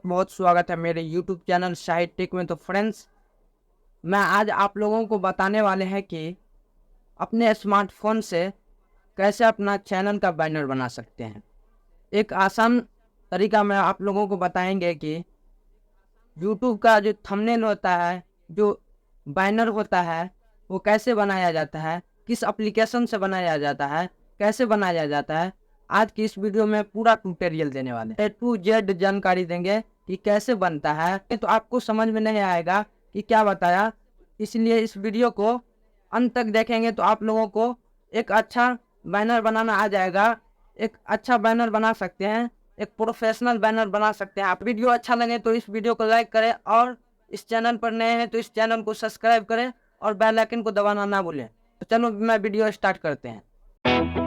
बहुत स्वागत है मेरे YouTube चैनल शाहिद टेक में। तो फ्रेंड्स, मैं आज आप लोगों को बताने वाले हैं कि अपने स्मार्टफोन से कैसे अपना चैनल का बैनर बना सकते हैं। एक आसान तरीका में आप लोगों को बताएंगे कि YouTube का जो थंबनेल होता है, जो बैनर होता है, वो कैसे बनाया जाता है, किस एप्लीकेशन से बनाया जाता है, कैसे बनाया जाता है। आज की इस वीडियो में पूरा ट्यूटोरियल देने वाले हैं, A to Z जानकारी देंगे कि कैसे बनता है। तो आपको समझ में नहीं आएगा कि क्या बताया, इसलिए इस वीडियो को अंत तक देखेंगे तो आप लोगों को एक अच्छा बैनर बनाना आ जाएगा। एक अच्छा बैनर बना सकते हैं, एक प्रोफेशनल बैनर बना सकते हैं आप। वीडियो अच्छा लगे तो इस वीडियो को लाइक करें और इस चैनल पर नए हैं तो इस चैनल को सब्सक्राइब करें और बेल आइकन को दबाना ना भूलें। तो चलो मैं वीडियो स्टार्ट करते हैं।